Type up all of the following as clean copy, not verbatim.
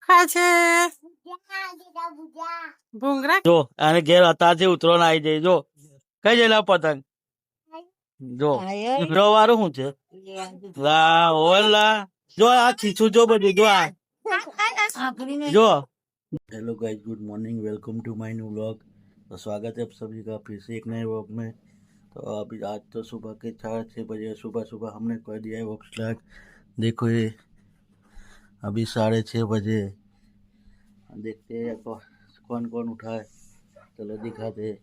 ખાય છે ભૂંગરા જો આને ઘેર અત્યારથી ઉતરો ના આવી જાય જો કઈ જઈને પતંગ જો વાળું શું છે લા ઓલા જો આ ખીચું જો બધું જો આ जो hello guys good morning welcome to my new vlog. तो स्वागत है आप सभी का फिर से एक नए व्लॉग में। तो अभी आज तो सुबह के 4-6 बजे सुबह हमने कर दिया है व्लॉग स्टार्ट। देखो ये अभी 6:30 बजे, देखते हैं कौन कौन उठा है, चलो दिखाते।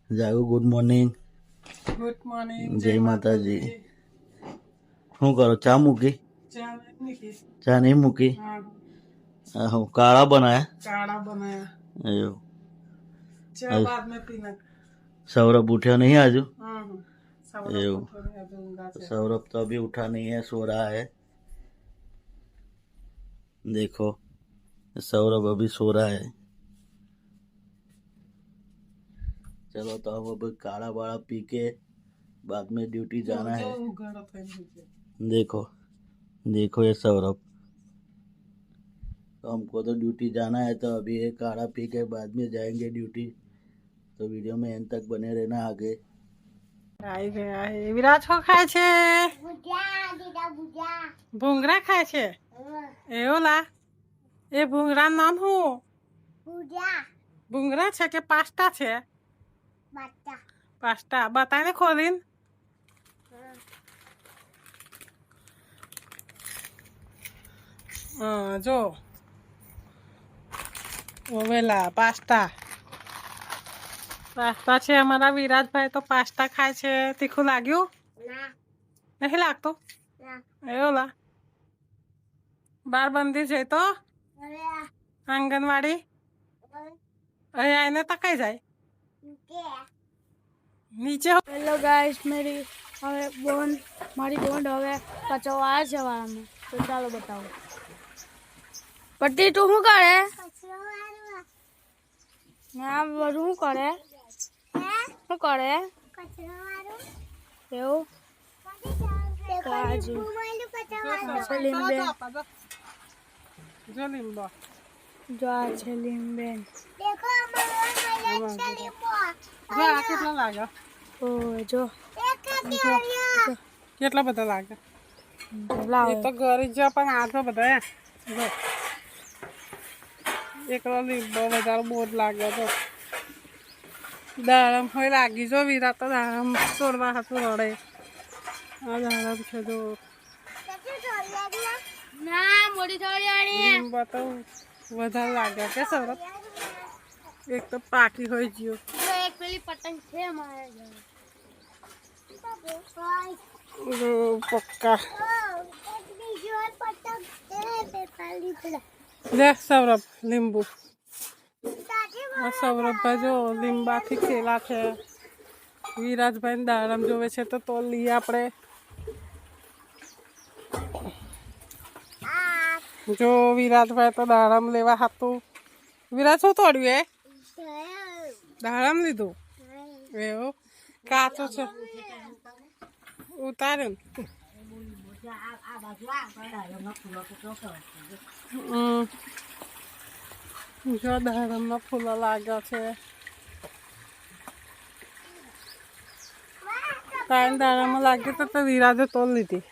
जाओ गुड मॉर्निंग जय माता जी। શું કરો ચા મૂકી ચા નહીં મૂકી કાળા બનાયા सौरभ उठा नहीं आज सौरभ तो अभी उठा नहीं है, सो रहा है। देखो सौरभ अभी सो रहा है। चलो तो अब काढ़ा वाड़ा पी के बाद में ड्यूटी जाना है। देखो देखो ये सौरभ, तो हमको तो ड्यूटी जाना है, तो अभी ये काढ़ा पी के बाद में जाएंगे ड्यूटी। तो वीडियो में एंड तक बने रहना आगे। आई गया है विराज को खाए छे भूंगरा खाए छे एओला ए भूंगरा नाम हूँ भूंगरा छे के पास्ता छे पास्ता बताए ने खोलीन जो ओवेला पास्ता पास्ता छे हमारा विराज भाई तो पास्ता खाए छे। तीखू लाग्यू नहीं लागतो एओला बार बंदी छे तो आंगनवाड़ी अरे आने तकाई जाए नीचे। हेलो गाइस मेरी हमें मारी बोन हवे कचवा जवाना में तो चालो बताओ पट्टी तू શું કરે ના બધું શું કરે શું કરે એવું કાજુ લીંબે जो लींबो જો આ છે લીંબે देखो हमारा लींबू जो आ कितना लागे ઓ જો કેટલા બધા લાગે લાવ એ તો ઘરે જ પણ આ તો બધા જો એકલો લીંબો વધારે બોર લાગે તો દાડમ હોય લાગી જો વીરા તો દાડમ તોડવા હાથું રડે આ દાડમ છે જો ના મોડી થોડી લીંબો તો વધારે લાગે કે સરસ એક તો પાકી હોય ગયો એક પેલી પતંગ છે અમારે પક્કા ले सौरभ लींबू सौरभ भाई जो લીંબા થી ખેલા છે વિરાજ ભાઈ દાડમ જોવે છે તો લઈએ આપણે જો વિરાજ ભાઈ તો દાડમ લેવા હતું વિરાજ શું તોડ્યું એ દાડમ લીધું એવું કાચું છે ઉતાર્યું જો દાડમના ફૂલો લાગ્યા છે તારે દાડમમાં લાગ્યું તો વિરાજે તોલ લીધી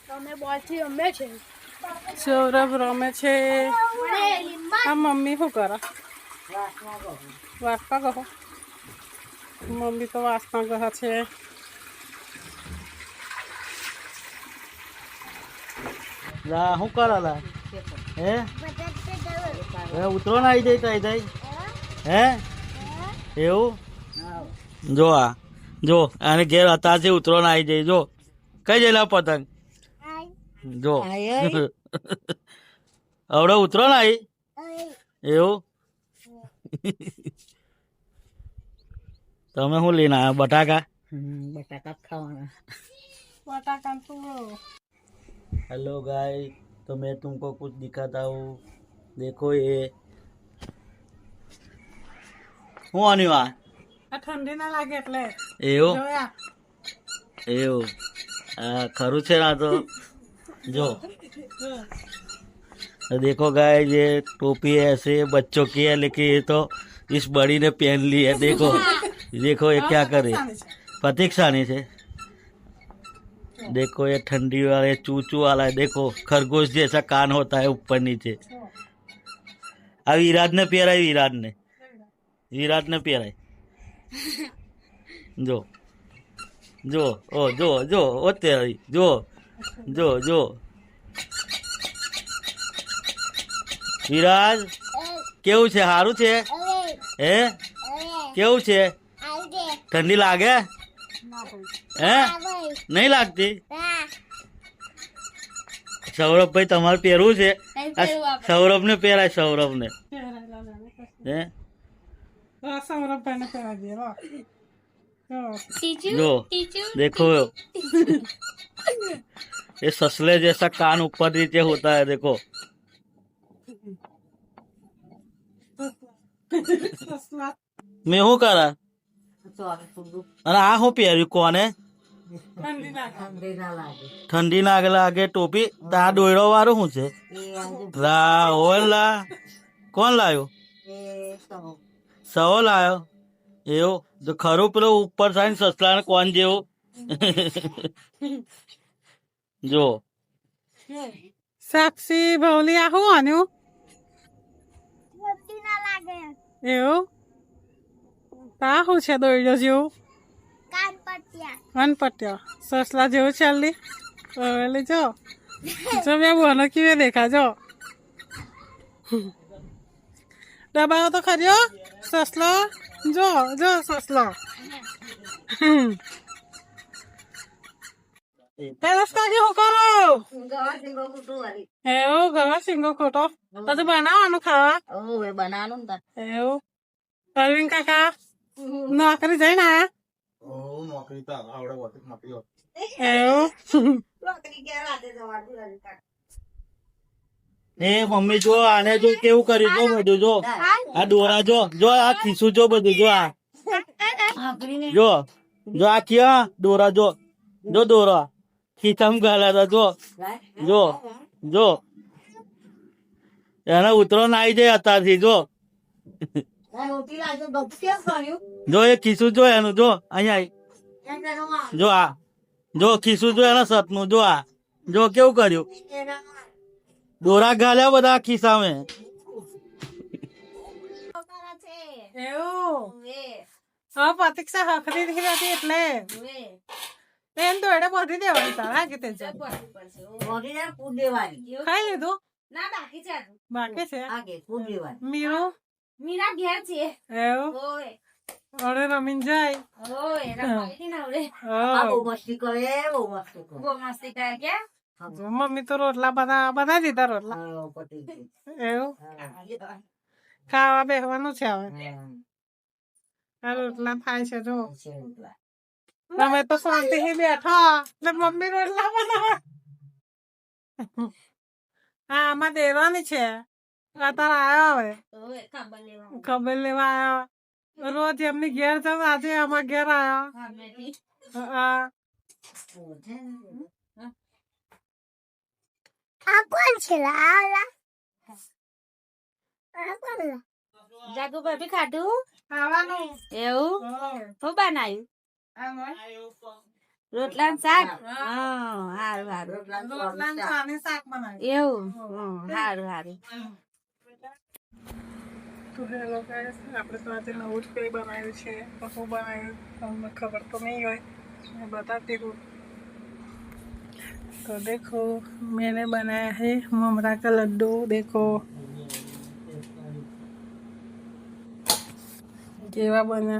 તમે બોલથી રમે છે સૌરભ રમે છે આ મમ્મી શું કરે વાસતા કહો મમ્મી તો વાસતા ગયા છે લા શું કરે લા હે ઉતરો ના આવી જાય તો આવી જાય હે એવું જો આ જો આને ઘેર અત્યારથી ઉતરો ના આવી જાય જો કઈ જઈને પતંગ જો આવડે ઉતરો ના આવી એવું તમે શું લઈને આવ્યા બટાકા बटाका खावाना बटाका तो हेलो गाइस, तो मैं तुमको कुछ दिखाता हूँ। देखो ये હું આની વાત ठंडी ना लागे એટલે એવું એવું हाँ खरू छे ना तो जो तो देखो गाय ये टोपी ऐसे बच्चों की है लेकिन ये तो इस बड़ी ने पहन ली है। देखो देखो ये क्या करे प्रतीक्षा नहीं छे। देखो ये ठंडी वाला ये चूचू वाला है। देखो खरगोश जैसा कान होता है ऊपर नीचे। अब विराट ने पहरा है। विराट ने पहरा है। जो जो ओ जो जो ओ तेरी जो जो जो વિરાજ કેવું છે? સારું છે હે? કેવું છે? ઠંડી લાગે હે? નહીં લાગતી? સૌરભભાઈ તમારે પહેરવું છે? સૌરભ ને પહેરાય સૌરભ ને હે? जो देखो ये ससले जैसा कान ऊपर नीचे होता है। देखो मैं हूँ करा अरे आ हूँ પહેર્યું કોને? ઠંડી ના લાગે ટોપી તા દોયડો વાળું શું છે? લા ઓલા કોણ લાયો? સવો લાયો એવું તો ખરું પેલો ઉપર થાય ને સસલા ને કોણ જેવું જો સાક્ષી ભવલી આ શું આન્યું એવું તા શું છે દોડ્યો જેવું વનપટ્યો સસલા જેવું ચાલી ઓલી જો જો મેં બોનો કેવી દેખા જો દબાવો તો ખર્યો સસલો જો જો સસલો પેલા કાકી શું કરો એવું ગવા સિંગો ખોટો તો બનાવવાનું ખાવા બનાવવાનું એવું અરવિંદ કાકા નોકરી જઈને આયા એવું એ મમ્મી જો આને જો કેવું કર્યું જો બધું જો આ દોરા જો જો આ ખીસું જો બધું જો આ જો જો આ ક્યાં દોરા જો જો દોરા ખીચામાં ગાલા જો જો જો એને ઉતરો ના આવી જાય અત્યારથી જો જો એ ખીસું જો એનું જો અહીંયા જો આ જો ખીસું જો એના સતનું જો આ જો કેવું કર્યું દોરા ગાલ્યા બધા ખિસ્સામાં એવું હા પ્રતીક્ષા હખરી નથી રહેતી એટલે બેન તો એને બધી દેવાની તારા કે તે ખાઈ લીધું બાકી છે મીરું મીરા ઘેર છે એવું અરે રમીન જાય બહુ મસ્તી કરે બહુ મસ્તી કરે કે મમ્મી તો રોટલા બધા દીધા રોટલા એવું ખાવા બેસવાનું છે હવે આ રોટલા થાય છે જો તમે તો શાંતિથી બેઠા ને મમ્મી રોટલા બનાવે હા આમાં દેવાની છે અત્યારે આવ્યો હવે ખબર લેવા આવ્યો રોજ એમની ઘેર છે આજે આમાં ઘેર આવ્યો હા કોણ છે જાગુ ભાભી ખાધું ખાવાનું એવું શું બનાવ્યું રોટલા ને શાક હારું હારું રોટલા ને ચાની શાક બનાવ્યું એવું હારું હારું તો હેલો ગાઈસ આપણે તો આજે નવું જ કંઈ બનાવ્યું છે તો શું બનાવ્યું તમને ખબર તો નહીં હોય मैं बताती हूँ तो देखो मैंने बनाया है ममरा का लड्डू देखो केवा बना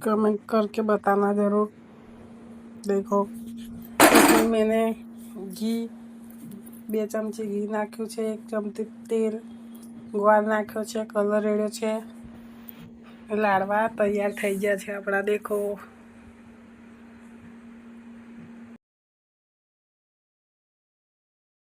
कमेंट करके बताना जरूर देखो इसमें मैंने घी 2 चमची घी नाख्યું છે 1 ચમચી તેલ ગોળ નાખ્યો છે કલર રેડ્યો છે લાડવા તૈયાર થઈ ગયા છે આપણા દેખો